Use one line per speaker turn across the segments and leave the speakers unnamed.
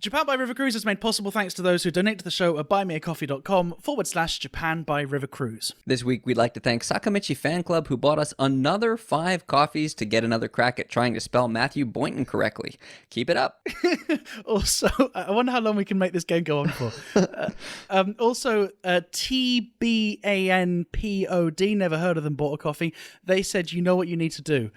Japan by River Cruise is made possible thanks to those who donate to the show at buymeacoffee.com/Japan by River Cruise.
This week, we'd like to thank Sakamichi Fan Club, who bought us another 5 coffees to get another crack at trying to spell Matthew Boynton correctly. Keep it up.
Also, I wonder how long we can make this game go on for. TBANPOD, never heard of them, bought a coffee. They said, you know what you need to do.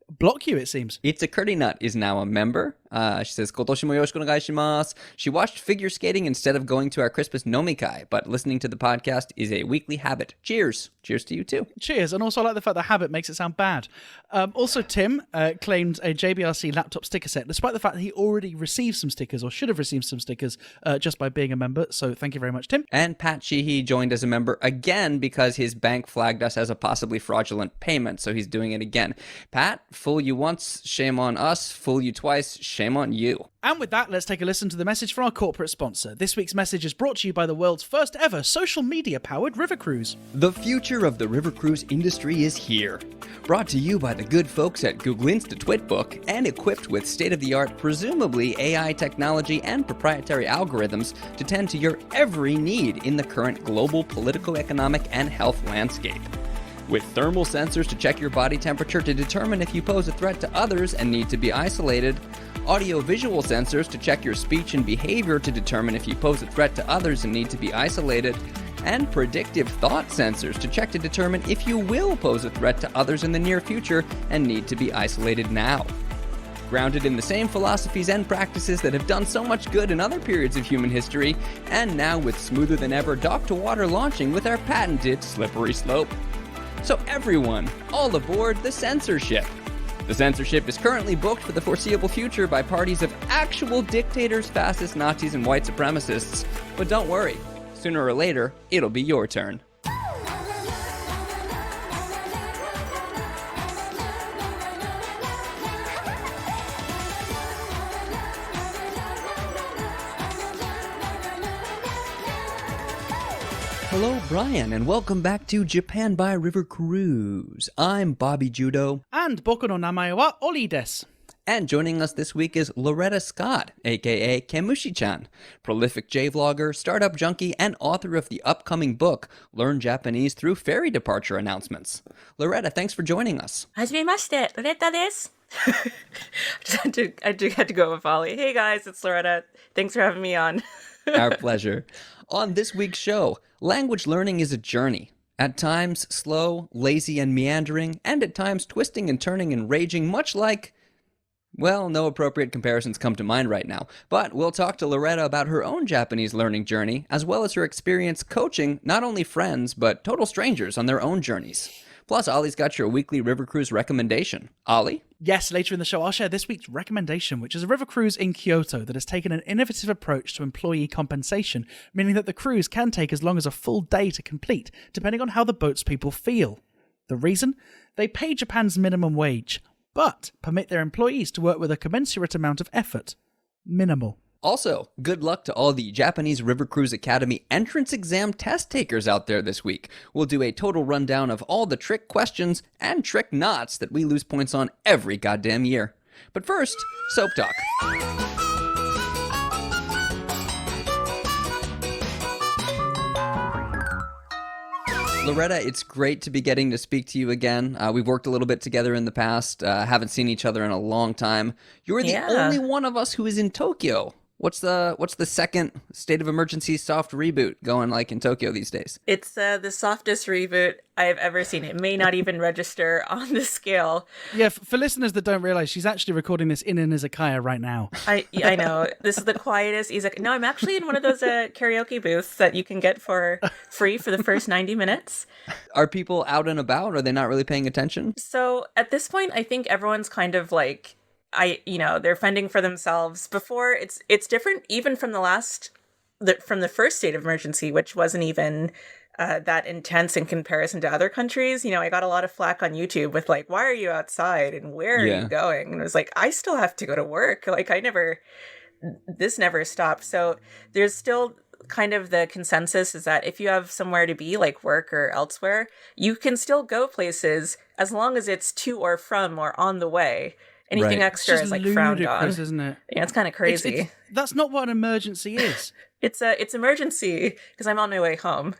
Block you, it seems.
It's a Curdy Nut is now a member. She says, Kotoshi mo yoroshiku onegai shimasu. She watched figure skating instead of going to our Christmas nomikai, but listening to the podcast is a weekly habit. Cheers. Cheers to you too.
Cheers. And also I like the fact that habit makes it sound bad. Also, Tim claimed a JBRC laptop sticker set, despite the fact that he already received some stickers, or should have received some stickers, just by being a member. So thank you very much, Tim.
And Pat Sheehy joined as a member again because his bank flagged us as a possibly fraudulent payment, so he's doing it again. Pat, fool you once, shame on us. Fool you twice, shame on you.
And with that, let's take a listen to the message from our corporate sponsor. This week's message is brought to you by the world's first ever social media-powered River Cruise.
The future of the river cruise industry is here. Brought to you by the good folks at Google Insta Twitbook and equipped with state-of-the-art, presumably AI technology and proprietary algorithms to tend to your every need in the current global political, economic, and health landscape. With thermal sensors to check your body temperature to determine if you pose a threat to others and need to be isolated, audio-visual sensors to check your speech and behavior to determine if you pose a threat to others and need to be isolated, and predictive thought sensors to check to determine if you will pose a threat to others in the near future and need to be isolated now. Grounded in the same philosophies and practices that have done so much good in other periods of human history, and now with smoother than ever dock-to-water launching with our patented slippery slope. So everyone, all aboard the censorship. The censorship is currently booked for the foreseeable future by parties of actual dictators, fascists, Nazis, and white supremacists. But don't worry, sooner or later, it'll be your turn. Hello, Brian, and welcome back to Japan by River Cruise. I'm Bobby Judo.
And boku no namae wa Oli desu.
And joining us this week is Loretta Scott, aka KemushiChan, prolific J-vlogger, startup junkie, and author of the upcoming book, Learn Japanese Through Ferry Departure Announcements. Loretta, thanks for joining us.
はじめまして、Loretta です。I had to go with Ollie. Hey guys, it's Loretta. Thanks for having me on.
Our pleasure. On this week's show, language learning is a journey. At times slow, lazy, and meandering, and at times twisting and turning and raging, much like... Well, no appropriate comparisons come to mind right now, but we'll talk to Loretta about her own Japanese learning journey, as well as her experience coaching not only friends, but total strangers on their own journeys. Plus, Ollie's got your weekly River Cruise recommendation. Ollie?
Yes, later in the show, I'll share this week's recommendation, which is a river cruise in Kyoto that has taken an innovative approach to employee compensation, meaning that the cruise can take as long as a full day to complete, depending on how the boat's people feel. The reason? They pay Japan's minimum wage, but permit their employees to work with a commensurate amount of effort. Minimal.
Also, good luck to all the Japanese River Cruise Academy entrance exam test takers out there this week. We'll do a total rundown of all the trick questions and trick knots that we lose points on every goddamn year. But first, Soap Talk. Loretta, it's great to be getting to speak to you again. We've worked a little bit together in the past, haven't seen each other in a long time. You're the only one of us who is in Tokyo. What's the second state of emergency soft reboot going like in Tokyo these days?
It's the softest reboot I've ever seen. It may not even register on the scale.
Yeah, for listeners that don't realize, she's actually recording this in an izakaya right now.
I know. This is the quietest izakaya. No, I'm actually in one of those karaoke booths that you can get for free for the first 90 minutes.
Are people out and about? Are they not really paying attention?
So at this point, I think everyone's kind of like... they're fending for themselves. Before, it's different even from from the first state of emergency, which wasn't even that intense in comparison to other countries. I got a lot of flack on YouTube with like, why are you outside and where are you going? And it was like, I still have to go to work. Like this never stopped. So there's still kind of the consensus is that if you have somewhere to be like work or elsewhere, you can still go places as long as it's to or from or on the way. Anything
Right.
extra
It's
is
just
like frowned on.
ludicrous, isn't it?
Yeah, it's kind of crazy.
That's not what an emergency is.
It's emergency because I'm on my way home.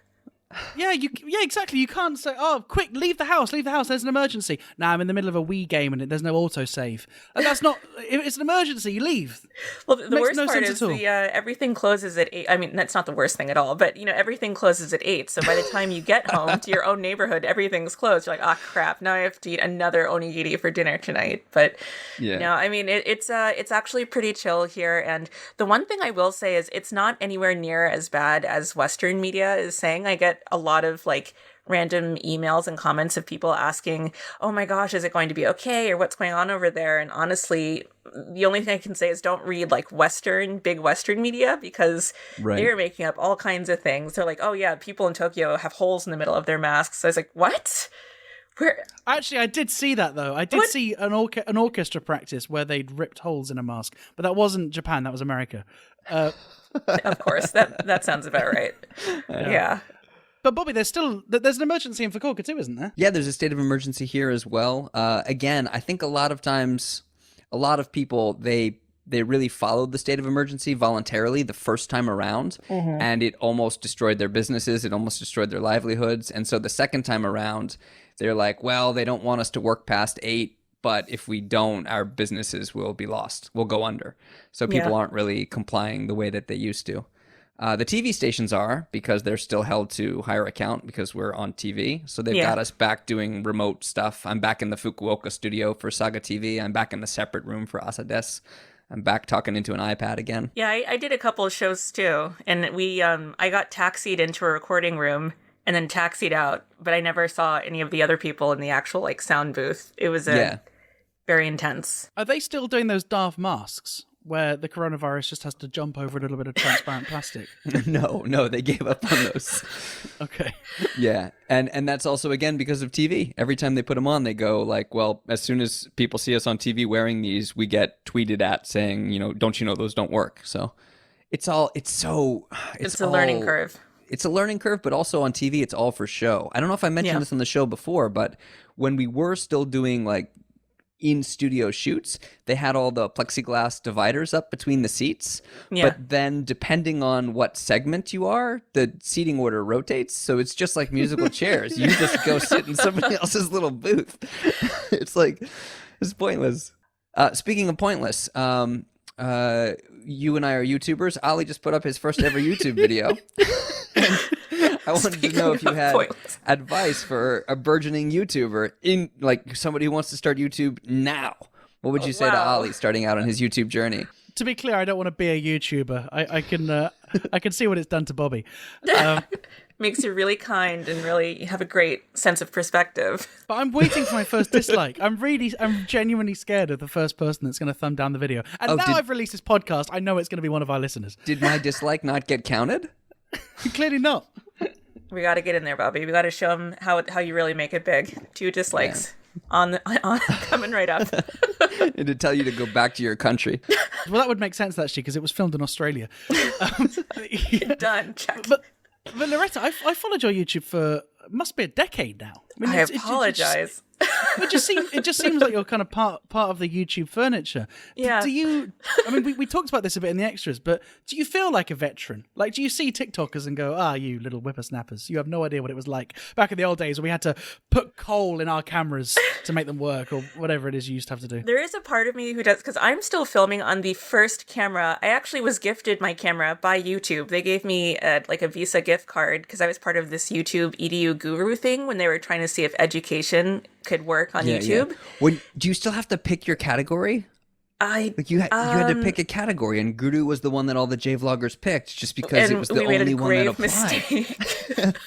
Yeah, exactly. You can't say, "Oh, quick, leave the house, leave the house. There's an emergency." Nah, I'm in the middle of a Wii game and there's no autosave. And that's not. It's an emergency. You leave.
Well, the
Makes
worst
no
part
sense
is
at all.
everything closes at 8. I mean, that's not the worst thing at all, but everything closes at 8. So by the time you get home to your own neighborhood, everything's closed. You're like, ah, crap! Now I have to eat another onigiri for dinner tonight. But
Yeah.
no, I mean, it's actually pretty chill here. And the one thing I will say is it's not anywhere near as bad as Western media is saying. I get a lot of like random emails and comments of people asking, "Oh my gosh, is it going to be okay?" or "What's going on over there?" And honestly, the only thing I can say is don't read like big Western media because
Right.
they're making up all kinds of things. They're like, "Oh yeah, people in Tokyo have holes in the middle of their masks." So I was like, "What?" Where?
Actually, I did see that though. I did see an orchestra practice where they'd ripped holes in a mask, but that wasn't Japan. That was America.
Of course, that sounds about right. Yeah.
But Bobby, there's an emergency in Fukuoka too, isn't there?
Yeah, there's a state of emergency here as well. Again, I think a lot of times, a lot of people, they really followed the state of emergency voluntarily the first time around, and it almost destroyed their businesses. It almost destroyed their livelihoods. And so the second time around, they're like, well, they don't want us to work past 8, but if we don't, our businesses will be lost. We'll go under. So people aren't really complying the way that they used to. The TV stations are, because they're still held to higher account because we're on TV. So they've got us back doing remote stuff. I'm back in the Fukuoka studio for Saga TV. I'm back in the separate room for Asades. I'm back talking into an iPad again.
Yeah, I did a couple of shows too. And I got taxied into a recording room and then taxied out, but I never saw any of the other people in the actual like sound booth. It was very intense.
Are they still doing those daft masks where the coronavirus just has to jump over a little bit of transparent plastic?
No, they gave up on those.
Okay.
Yeah, and that's also, again, because of TV. Every time they put them on, they go like, well, as soon as people see us on TV wearing these, we get tweeted at saying, don't you know those don't work? So it's a learning curve. It's a learning curve, but also on TV, it's all for show. I don't know if I mentioned this on the show before, but when we were still doing like in-studio shoots, they had all the plexiglass dividers up between the seats.
Yeah.
But then depending on what segment you are, the seating order rotates. So it's just like musical chairs. You just go sit in somebody else's little booth. It's pointless. Speaking of pointless, you and I are YouTubers. Ali just put up his first ever YouTube video. I wanted to know if you had advice for a burgeoning YouTuber, in like somebody who wants to start YouTube now. What would you say to Ali starting out on his YouTube journey?
To be clear, I don't want to be a YouTuber. I can see what it's done to Bobby.
Makes you really kind and really have a great sense of perspective.
But I'm waiting for my first dislike. I'm genuinely scared of the first person that's going to thumb down the video. And I've released this podcast, I know it's going to be one of our listeners.
Did my dislike not get counted?
Clearly not.
We got to get in there, Bobby. We got to show them how you really make it big. 2 dislikes on coming right up.
And to tell you to go back to your country.
Well, that would make sense actually, because it was filmed in Australia.
Done. Check.
But Loretta, I followed your YouTube for must be a decade now.
I apologize.
It just seems like you're kind of part of the YouTube furniture.
Yeah.
Do you? I mean, we talked about this a bit in the extras, but do you feel like a veteran? Like, do you see TikTokers and go, you little whippersnappers, you have no idea what it was like back in the old days when we had to put coal in our cameras to make them work, or whatever it is you used to have to do?
There is a part of me who does, because I'm still filming on the first camera. I actually was gifted my camera by YouTube. They gave me a Visa gift card because I was part of this YouTube EDU guru thing when they were trying to see if education could work on YouTube.
Yeah. Do you still have to pick your category? You had to pick a category, and Guru was the one that all the J-vloggers picked, just because it was the only one that applied.
Mistake.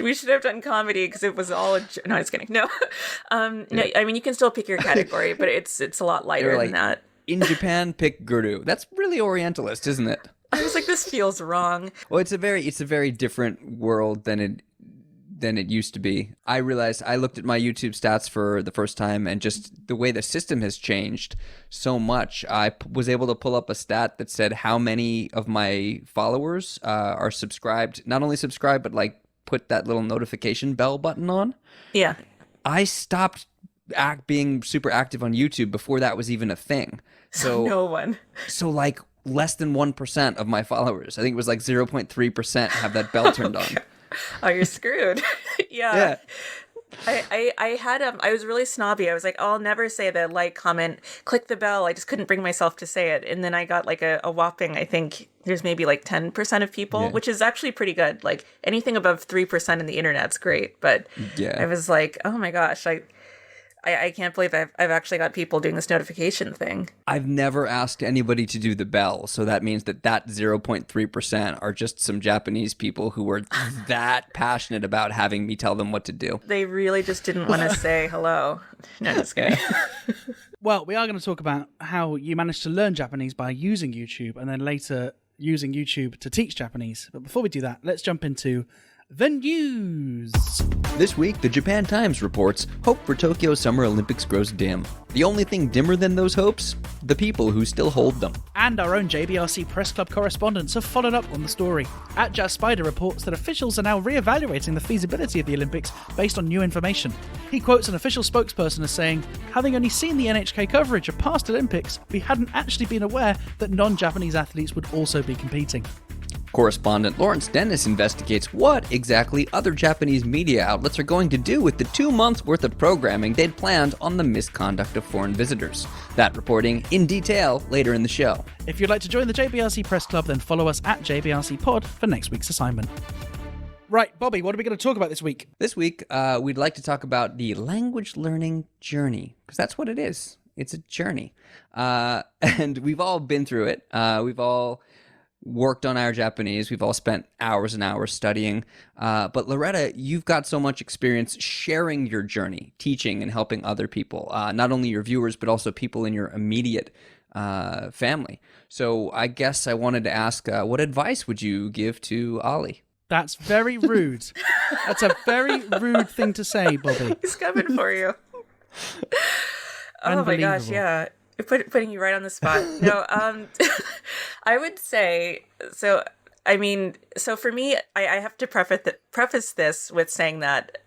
We should have done comedy because it was all no, I was kidding. No, no. I mean, you can still pick your category, but it's a lot lighter than that.
In Japan, pick Guru. That's really Orientalist, isn't it?
I was like, this feels wrong.
Well, it's a very different world than it used to be. I realized I looked at my YouTube stats for the first time, and just the way the system has changed so much. I was able to pull up a stat that said how many of my followers are subscribed, not only subscribed, but put that little notification bell button on.
Yeah.
I stopped being super active on YouTube before that was even a thing. So
no one.
So like less than 1% of my followers, I think it was like 0.3%, have that bell turned on.
Oh, you're screwed. Yeah. I was really snobby. I was like, oh, I'll never say the like, comment, click the bell. I just couldn't bring myself to say it. And then I got like a whopping, I think there's maybe like 10% of people, which is actually pretty good. Like anything above 3% in the internet's great. But I was like, oh my gosh, I can't believe I've actually got people doing this notification thing.
I've never asked anybody to do the bell, so that means that 0.3% are just some Japanese people who were that passionate about having me tell them what to do.
They really just didn't want to say hello. No, just kidding.
Well, we are going to talk about how you managed to learn Japanese by using YouTube and then later using YouTube to teach Japanese. But before we do that, let's jump into the news.
This week, the Japan Times reports, hope for Tokyo Summer Olympics grows dim. The only thing dimmer than those hopes? The people who still hold them.
And our own JBRC Press Club correspondents have followed up on the story. Jazz Spider reports that officials are now re-evaluating the feasibility of the Olympics based on new information. He quotes an official spokesperson as saying, having only seen the NHK coverage of past Olympics, we hadn't actually been aware that non-Japanese athletes would also be competing.
Correspondent Lawrence Dennis investigates what exactly other Japanese media outlets are going to do with the 2 months' worth of programming they'd planned on the misconduct of foreign visitors. That reporting in detail later in the show.
If you'd like to join the JBRC Press Club, then follow us at JBRC Pod for next week's assignment. Right, Bobby, what are we going to talk about this week?
This week, we'd like to talk about the language learning journey, because that's what it is. It's a journey. And we've all been through it. We've all worked on our Japanese. We've all spent hours and hours studying. But Loretta, you've got so much experience sharing your journey, teaching and helping other people, not only your viewers, but also people in your immediate family. So I guess I wanted to ask, what advice would you give to Ollie?
That's very rude. That's a very rude thing to say, Bobby.
He's coming for you. Oh my gosh, yeah. Putting you right on the spot. No, I would say, so for me, I have to preface this with saying that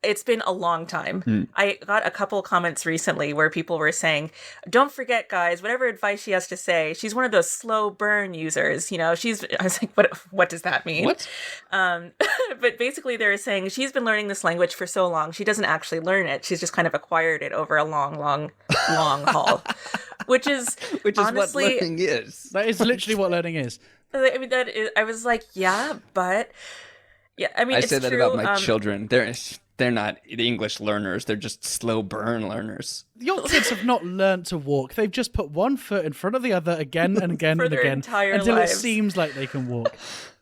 it's been a long time. I got a couple comments recently where people were saying, don't forget, guys, whatever advice she has to say, she's one of those slow burn users. I was like, what does that mean?
What?
But basically they were saying she's been learning this language for so long, she doesn't actually learn it. She's just kind of acquired it over a long haul, which is honestly
what learning is.
That is literally what learning is.
I mean, I was like, yeah, but yeah, I mean,
I
it's
say that
true.
about my children. They're not English learners. They're just slow burn learners.
Your kids have not learned to walk. They've just put one foot in front of the other again and again
For
and
their
again
entire
until
lives.
it seems like they can walk.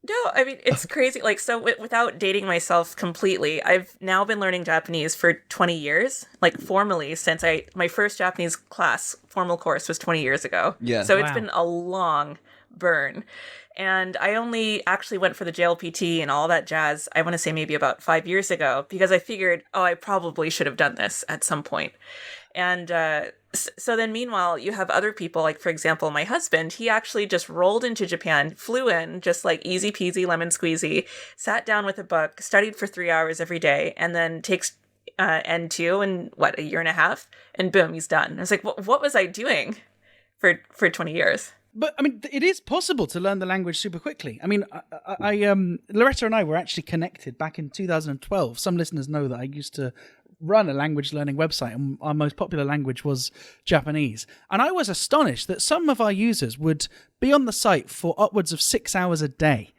No, I mean, it's crazy. Like, so without dating myself completely, I've now been learning Japanese for 20 years, like formally, since my first Japanese class, formal course was 20 years ago.
Yeah.
So
Wow.
It's been a long burn. And I only actually went for the JLPT and all that jazz, I want to say maybe about 5 years ago, because I figured, I probably should have done this at some point. And so then meanwhile, you have other people, like, for example, my husband, he actually just rolled into Japan, flew in, just like easy peasy, lemon squeezy, sat down with a book, studied for 3 hours every day, and then takes N2 in, a year and a half, and boom, he's done. I was like, what was I doing for 20 years?
But, I mean, it is possible to learn the language super quickly. I mean, Loretta and I were actually connected back in 2012. Some listeners know that I used to run a language learning website, and our most popular language was Japanese. And I was astonished that some of our users would be on the site for upwards of 6 hours a day.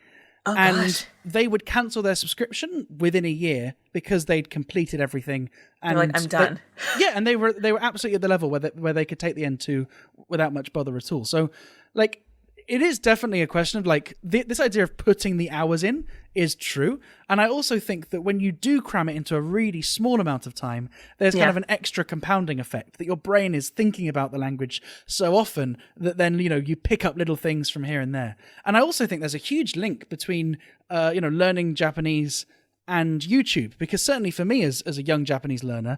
Oh,
and
gosh.
they would cancel their subscription within a year because they'd completed everything. And
They're like, I'm done.
And they were absolutely at the level where they could take the N2 without much bother at all. So, like, it is definitely a question of, like, this idea of putting the hours in is true. And I also think that when you do cram it into a really small amount of time, there's kind of an extra compounding effect, that your brain is thinking about the language so often that then, you pick up little things from here and there. And I also think there's a huge link between, learning Japanese and YouTube, because certainly for me as a young Japanese learner,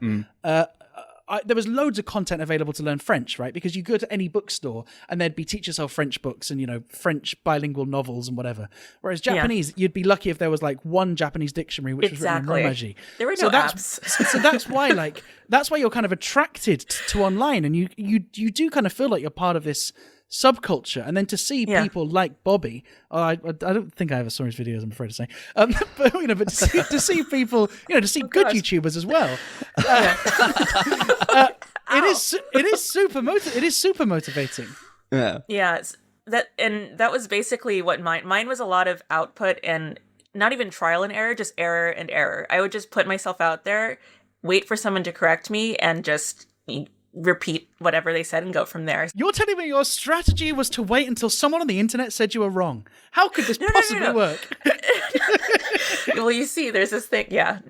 there was loads of content available to learn French, right? Because you go to any bookstore and there'd be teach yourself French books and, French bilingual novels and whatever. Whereas Japanese, you'd be lucky if there was like one Japanese dictionary, which was written in Romaji.
There were no apps.
So that's why you're kind of attracted to online, and you do kind of feel like you're part of this subculture, and then to see people like Bobby, I don't think I ever saw his videos, I'm afraid to say, but to see people, to see good YouTubers as well, it is super motivating.
Yeah, that was basically what mine was. A lot of output and not even trial and error, just error and error. I would just put myself out there, wait for someone to correct me, and just repeat whatever they said and go from there.
You're telling me your strategy was to wait until someone on the internet said you were wrong? How could this possibly work?
Well, you see, there's this thing. Yeah,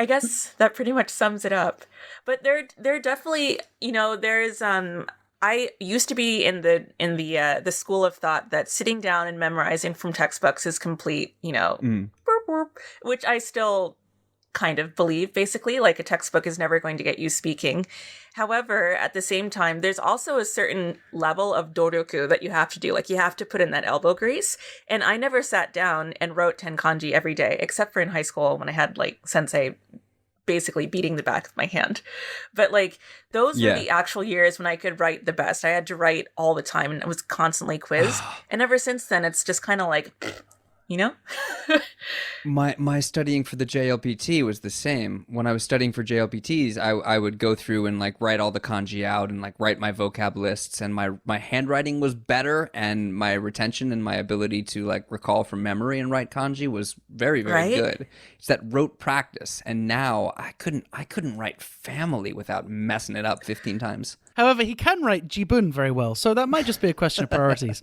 I guess that pretty much sums it up. But there definitely, there's I used to be in the school of thought that sitting down and memorizing from textbooks is complete, which I still kind of believe, basically, like a textbook is never going to get you speaking. However, at the same time, there's also a certain level of doryoku that you have to do. Like, you have to put in that elbow grease. And I never sat down and wrote 10 kanji every day, except for in high school when I had like sensei basically beating the back of my hand. But like, those were the actual years when I could write the best. I had to write all the time and I was constantly quizzed. And ever since then, it's just kind of like,
My studying for the JLPT was the same. When I was studying for JLPTs, I would go through and like write all the kanji out and like write my vocab lists, and my handwriting was better, and my retention and my ability to like recall from memory and write kanji was very, very good. It's that rote practice. And now I couldn't write family without messing it up 15 times.
However, he can write jibun very well, so that might just be a question of priorities.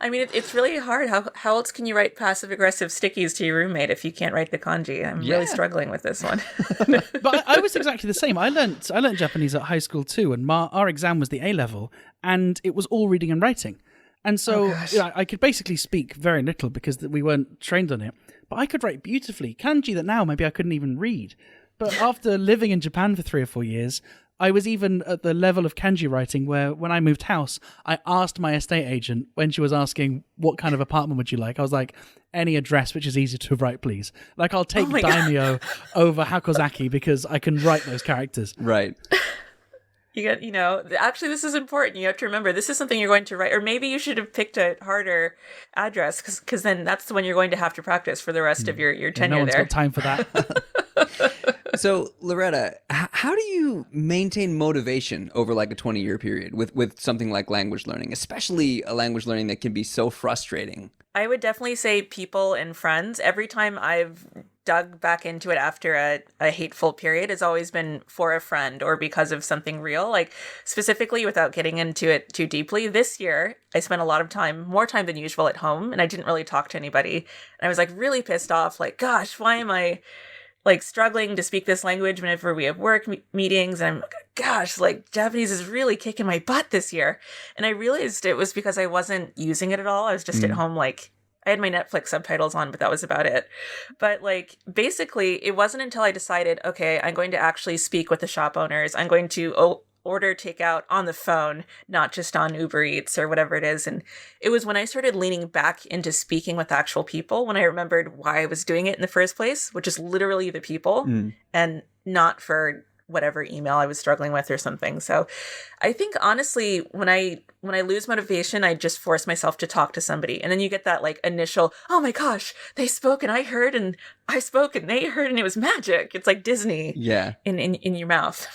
I mean, it's really hard. How else can you write passive-aggressive stickies to your roommate if you can't write the kanji? I'm really struggling with this one.
But I was exactly the same. I learnt Japanese at high school too, and our exam was the A-level, and it was all reading and writing. And so I could basically speak very little because we weren't trained on it, but I could write beautifully. Kanji that now maybe I couldn't even read. But after living in Japan for 3 or 4 years, I was even at the level of kanji writing where when I moved house, I asked my estate agent when she was asking, what kind of apartment would you like? I was like, any address which is easy to write, please. Like, I'll take daimyo over hakozaki because I can write those characters.
Right.
Actually, this is important. You have to remember, this is something you're going to write. Or maybe you should have picked a harder address because then that's the one you're going to have to practice for the rest of your tenure
no one's
there.
got time for that.
So, Loretta, how do you maintain motivation over like a 20-year period with something like language learning, especially a language learning that can be so frustrating?
I would definitely say people and friends. Every time I've dug back into it after a hateful period, has always been for a friend or because of something real. Like, specifically, without getting into it too deeply, this year I spent a lot of time, more time than usual, at home, and I didn't really talk to anybody. And I was like really pissed off, like, gosh, why am I like struggling to speak this language whenever we have work meetings? And I'm like, gosh, like Japanese is really kicking my butt this year. And I realized it was because I wasn't using it at all. I was just at home, like, I had my Netflix subtitles on, but that was about it. But like, basically, it wasn't until I decided, okay, I'm going to actually speak with the shop owners. I'm going to order takeout on the phone, not just on Uber Eats or whatever it is. And it was when I started leaning back into speaking with actual people, when I remembered why I was doing it in the first place, which is literally the people and not for whatever email I was struggling with or something. So I think honestly, when I lose motivation, I just force myself to talk to somebody. And then you get that like initial, oh my gosh, they spoke and I heard and I spoke and they heard and it was magic. It's like Disney in your mouth.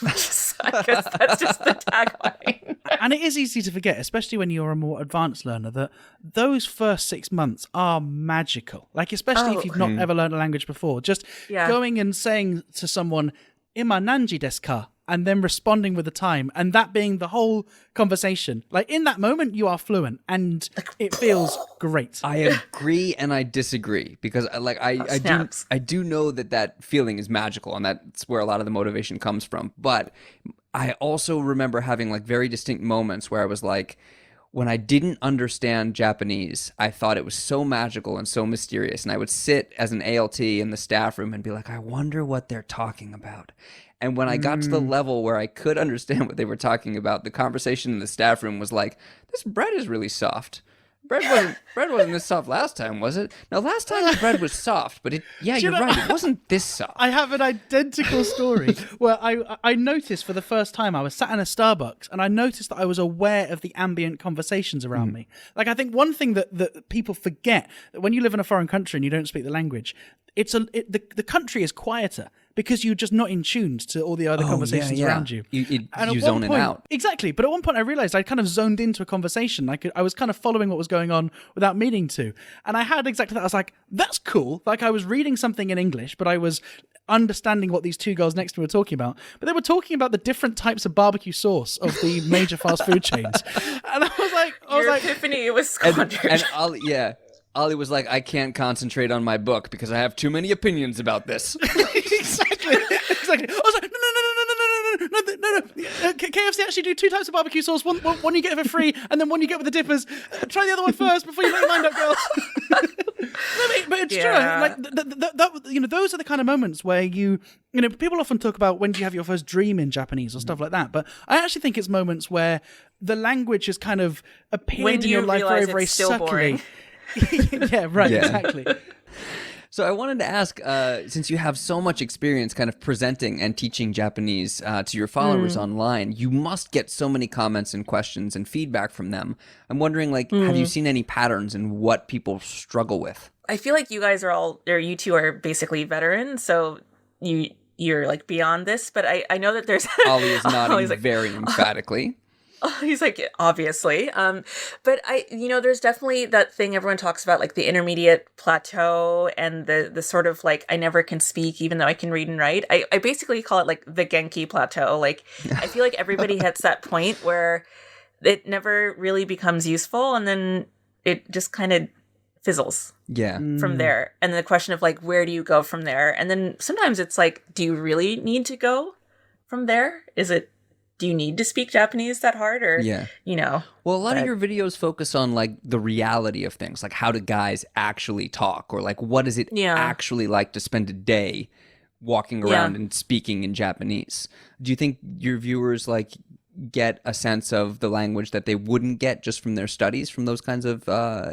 I guess that's just the tagline.
And it is easy to forget, especially when you're a more advanced learner, that those first 6 months are magical. Like, especially if you've not ever learned a language before, just going and saying to someone, Ima nanji desu ka? And then responding with the time, and that being the whole conversation. Like, in that moment, you are fluent, and it feels great.
I agree and I disagree, because I do know that feeling is magical, and that's where a lot of the motivation comes from. But I also remember having like very distinct moments where I was like, when I didn't understand Japanese, I thought it was so magical and so mysterious. And I would sit as an ALT in the staff room and be like, I wonder what they're talking about. And when I got to the level where I could understand what they were talking about, the conversation in the staff room was like, "This bread is really soft. Bread wasn't this soft last time, was it? Now, last time the bread was soft, but you're right. It wasn't this soft."
I have an identical story where I noticed for the first time I was sat in a Starbucks and I noticed that I was aware of the ambient conversations around me. Like, I think one thing that people forget, that when you live in a foreign country and you don't speak the language, the country is quieter because you're just not in tune to all the other conversations around you.
You zone it out.
Exactly. But at one point I realized I kind of zoned into a conversation. I was kind of following what was going on without meaning to. And I had exactly that. I was like, that's cool. Like, I was reading something in English, but I was understanding what these two girls next to me were talking about. But they were talking about the different types of barbecue sauce of the major fast food chains. And I was like,
Your epiphany was squandered.
And Ollie was like, "I can't concentrate on my book because I have too many opinions about this."
Exactly. I was like, no. KFC actually do two types of barbecue sauce. One you get for free, and then one you get with the dippers. Try the other one first before you make your mind up, girl. But it's true. Like that, those are the kind of moments where people often talk about when do you have your first dream in Japanese or stuff like that. But I actually think it's moments where the language has kind of appeared in your life very, very subtly. Yeah, right. Yeah. Exactly.
So I wanted to ask, since you have so much experience kind of presenting and teaching Japanese to your followers online, you must get so many comments and questions and feedback from them. I'm wondering, have you seen any patterns in what people struggle with?
I feel like you two are basically veterans, so you're like beyond this, but I know that there's...
Ollie is nodding very emphatically.
He's like, obviously. But there's definitely that thing everyone talks about, like the intermediate plateau and the sort of like, I never can speak even though I can read and write. I basically call it like the Genki plateau. Like, I feel like everybody hits that point where it never really becomes useful and then it just kind of fizzles from there. And the question of like, where do you go from there? And then sometimes it's like, do you really need to go from there? Do you need to speak Japanese that hard or,
Well, a lot of your videos focus on like the reality of things, like how do guys actually talk or like what is it actually like to spend a day walking around and speaking in Japanese? Do you think your viewers like get a sense of the language that they wouldn't get just from their studies, from those kinds of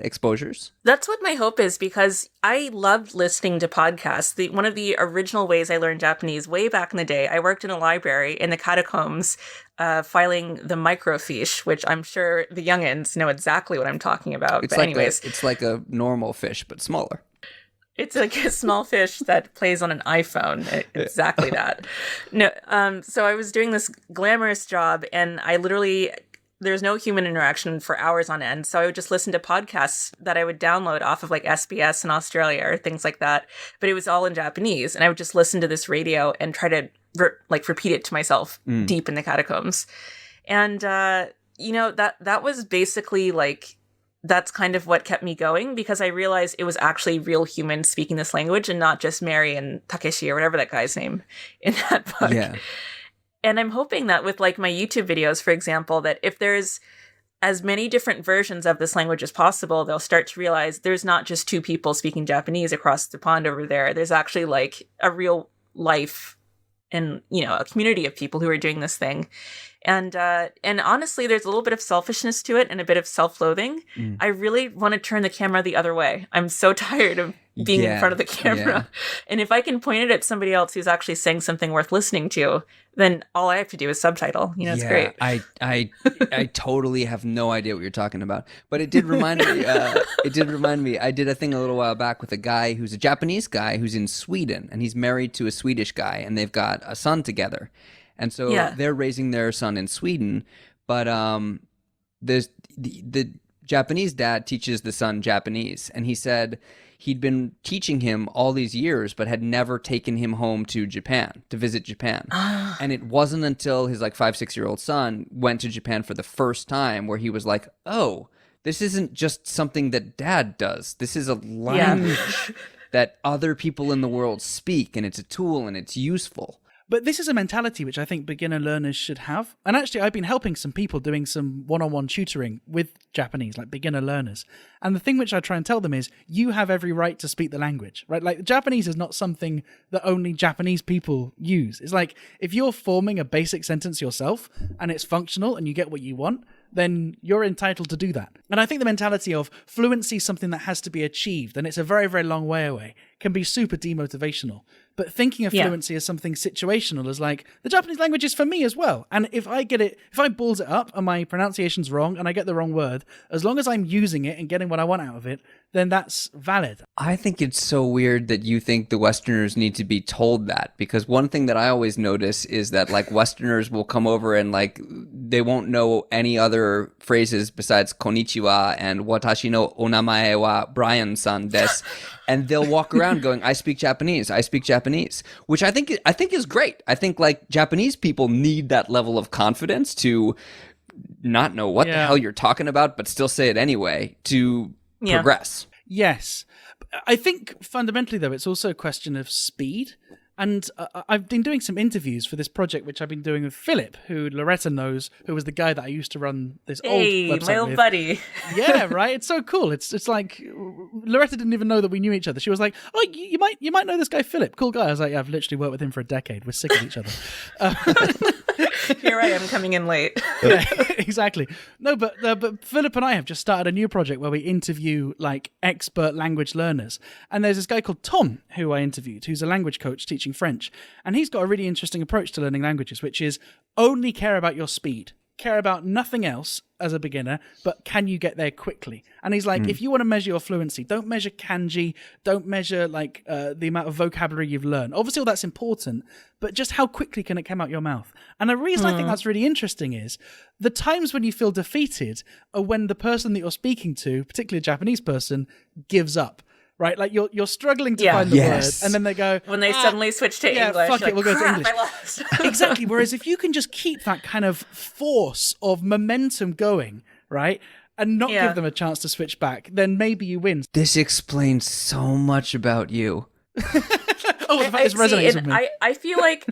exposures?
That's what my hope is, because I loved listening to podcasts. One of the original ways I learned Japanese way back in the day, I worked in a library in the catacombs filing the microfiche, which I'm sure the youngins know exactly what I'm talking about.
It's like a normal fish, but smaller.
It's like a small fish that plays on an iPhone. Exactly that. No, so I was doing this glamorous job, and there's no human interaction for hours on end. So I would just listen to podcasts that I would download off of like SBS in Australia or things like that. But it was all in Japanese, and I would just listen to this radio and try to repeat it to myself deep in the catacombs. And that was basically like. That's kind of what kept me going, because I realized it was actually real humans speaking this language and not just Mary and Takeshi or whatever that guy's name in that book. Yeah. And I'm hoping that with like my YouTube videos, for example, that if there's as many different versions of this language as possible, they'll start to realize there's not just two people speaking Japanese across the pond over there. There's actually like a real life and, a community of people who are doing this thing. And honestly, there's a little bit of selfishness to it and a bit of self-loathing. I really want to turn the camera the other way. I'm so tired of being in front of the camera. Yeah. And if I can point it at somebody else who's actually saying something worth listening to, then all I have to do is subtitle. It's great.
I totally have no idea what you're talking about. But it did remind me. I did a thing a little while back with a guy who's a Japanese guy who's in Sweden, and he's married to a Swedish guy, and they've got a son together. And so they're raising their son in Sweden, but the Japanese dad teaches the son Japanese, and he said he'd been teaching him all these years, but had never taken him home to Japan, to visit Japan. And it wasn't until his 5-6-year-old son went to Japan for the first time where he was like, oh, this isn't just something that dad does. This is a language that other people in the world speak, and it's a tool, and it's useful.
But this is a mentality which I think beginner learners should have. And actually, I've been helping some people doing some one-on-one tutoring with Japanese, like beginner learners. And the thing which I try and tell them is, you have every right to speak the language, right? Like, Japanese is not something that only Japanese people use. It's like, if you're forming a basic sentence yourself and it's functional and you get what you want, then you're entitled to do that. And I think the mentality of fluency is something that has to be achieved, and it's a very, very long way away, can be super demotivational. But thinking of fluency as something situational, as like, the Japanese language is for me as well. And if I balls it up and my pronunciation's wrong and I get the wrong word, as long as I'm using it and getting what I want out of it, then that's valid.
I think it's so weird that you think the Westerners need to be told that, because one thing that I always notice is that like Westerners will come over and like they won't know any other phrases besides konnichiwa and watashi no onamae wa Brian-san desu. And they'll walk around going, I speak Japanese, which I think is great. I think like Japanese people need that level of confidence to not know what the hell you're talking about, but still say it anyway to progress.
Yes. I think fundamentally, though, it's also a question of speed. And I've been doing some interviews for this project, which I've been doing with Philip, who Loretta knows, who was the guy that I used to run this old website
my old
with.
buddy.
Yeah, right. It's so cool. It's like Loretta didn't even know that we knew each other. She was like, "Oh, you might know this guy Philip, cool guy." I was like, "Yeah, I've literally worked with him for a decade. We're sick of each other."
Here I am coming in late.
Yeah, exactly. No, but Philip and I have just started a new project where we interview like expert language learners. And there's this guy called Tom who I interviewed, who's a language coach teaching French. And he's got a really interesting approach to learning languages, which is only care about your speed. Care about nothing else as a beginner, but can you get there quickly? And he's like, if you want to measure your fluency, don't measure kanji, don't measure like the amount of vocabulary you've learned. Obviously, all that's important, but just how quickly can it come out your mouth? And the reason I think that's really interesting is the times when you feel defeated are when the person that you're speaking to, particularly a Japanese person, gives up. Right, like you're struggling to find the word, and then they go
when they suddenly switch to English.
Fuck
like,
it, we'll go to English.
I lost.
Exactly. Whereas if you can just keep that kind of force of momentum going, right, and not give them a chance to switch back, then maybe you win.
This explains so much about you.
Oh, the fact this resonates with me.
I feel like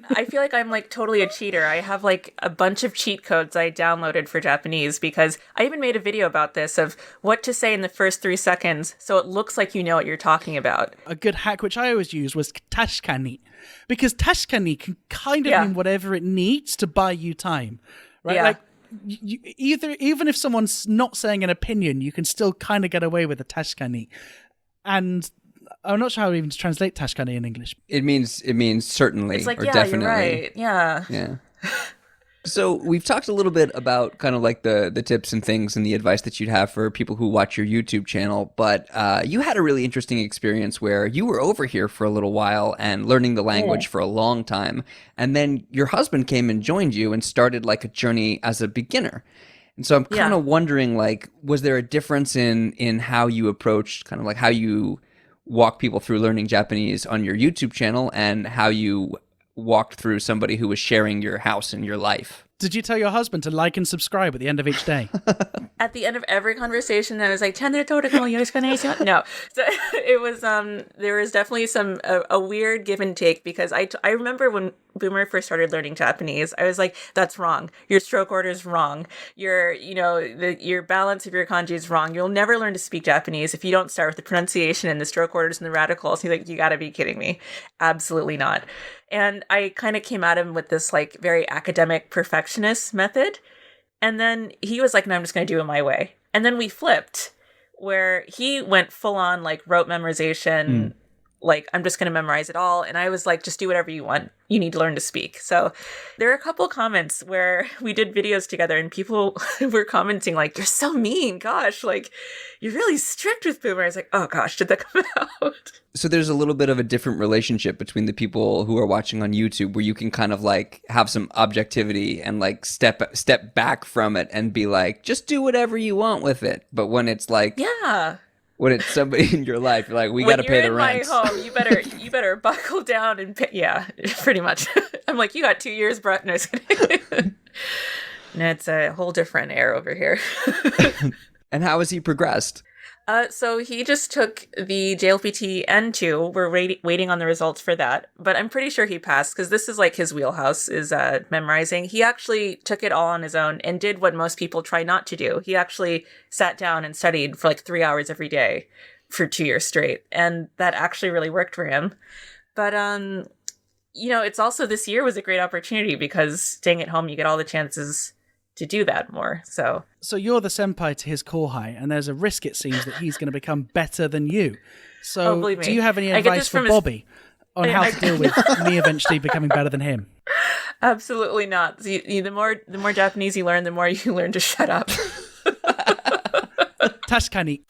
I'm like totally a cheater. I have like a bunch of cheat codes I downloaded for Japanese because I even made a video about this of what to say in the first 3 seconds so it looks like you know what you're talking about.
A good hack which I always use was tashikani, because tashikani can kind of mean whatever it needs to buy you time, right? Like even if someone's not saying an opinion, you can still kind of get away with the tashikani. And I'm not sure how even to translate tashikani in English.
It means certainly,
it's like,
or definitely.
You're right.
Yeah. So we've talked a little bit about kind of like the tips and things and the advice that you'd have for people who watch your YouTube channel, but you had a really interesting experience where you were over here for a little while and learning the language for a long time, and then your husband came and joined you and started like a journey as a beginner. And so I'm kind of wondering, like, was there a difference in how you approached kind of like how you walk people through learning Japanese on your YouTube channel and how you walked through somebody who was sharing your house and your life?
Did you tell your husband to like and subscribe at the end of each day?
At the end of every conversation, I was like, no. So it was, there was definitely a weird give and take, because I remember when Boomer first started learning Japanese, I was like, that's wrong. Your stroke order is wrong. Your balance of your kanji is wrong. You'll never learn to speak Japanese if you don't start with the pronunciation and the stroke orders and the radicals. He's like, you gotta be kidding me. Absolutely not. And I kind of came at him with this like very academic perfectionist method. And then he was like, no, I'm just going to do it my way. And then we flipped, where he went full on like rote memorization. Like, I'm just going to memorize it all. And I was like, just do whatever you want. You need to learn to speak. So there are a couple comments where we did videos together and people were commenting like, you're so mean. Gosh, like, you're really strict with Boomer. I was like, oh gosh, did that come out?
So there's a little bit of a different relationship between the people who are watching on YouTube, where you can kind of like have some objectivity and like step back from it and be like, just do whatever you want with it. But when it's like, when it's somebody in your life, you're like, we got to pay the rent.
When you're in my home, you better buckle down and pay. Yeah, pretty much. I'm like, you got 2 years, bro. No, no, it's a whole different air over here.
And how has he progressed?
So he just took the JLPT N2. We're waiting on the results for that, but I'm pretty sure he passed because this is like his wheelhouse is memorizing. He actually took it all on his own and did what most people try not to do. He actually sat down and studied for like 3 hours every day for 2 years straight, and that actually really worked for him. But it's also this year was a great opportunity because staying at home, you get all the chances to do that more. So
you're the senpai to his kohai, and there's a risk, it seems, that he's going to become better than you. So
believe me.
Do you have any advice for Bobby on how to deal with me eventually becoming better than him?
Absolutely not. The more Japanese you learn, the more you learn to shut up.
Tashikani.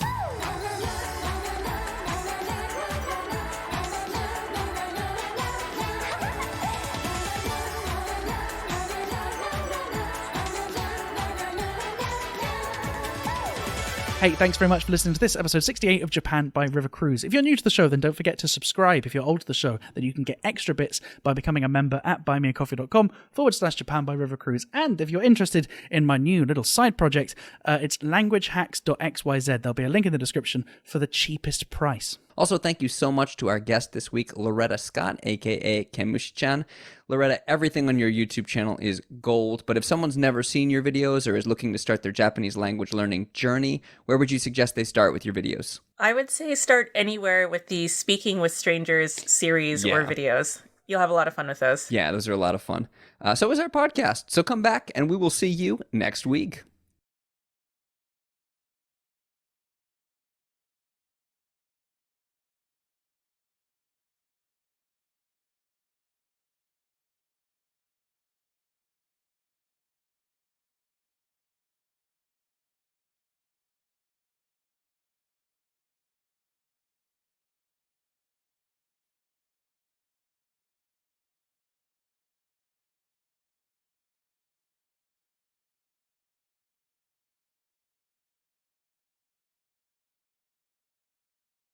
Hey, thanks very much for listening to this episode 68 of Japan by River Cruise. If you're new to the show, then don't forget to subscribe. If you're old to the show, then you can get extra bits by becoming a member at buymeacoffee.com/Japan by River Cruise. And if you're interested in my new little side project, it's languagehacks.xyz. There'll be a link in the description for the cheapest price.
Also, thank you so much to our guest this week, Loretta Scott, aka KemushiChan. Loretta, everything on your YouTube channel is gold, but if someone's never seen your videos or is looking to start their Japanese language learning journey, where would you suggest they start with your videos?
I would say start anywhere with the Speaking with Strangers series or videos. You'll have a lot of fun with those.
Yeah, those are a lot of fun. So is our podcast. So come back and we will see you next week.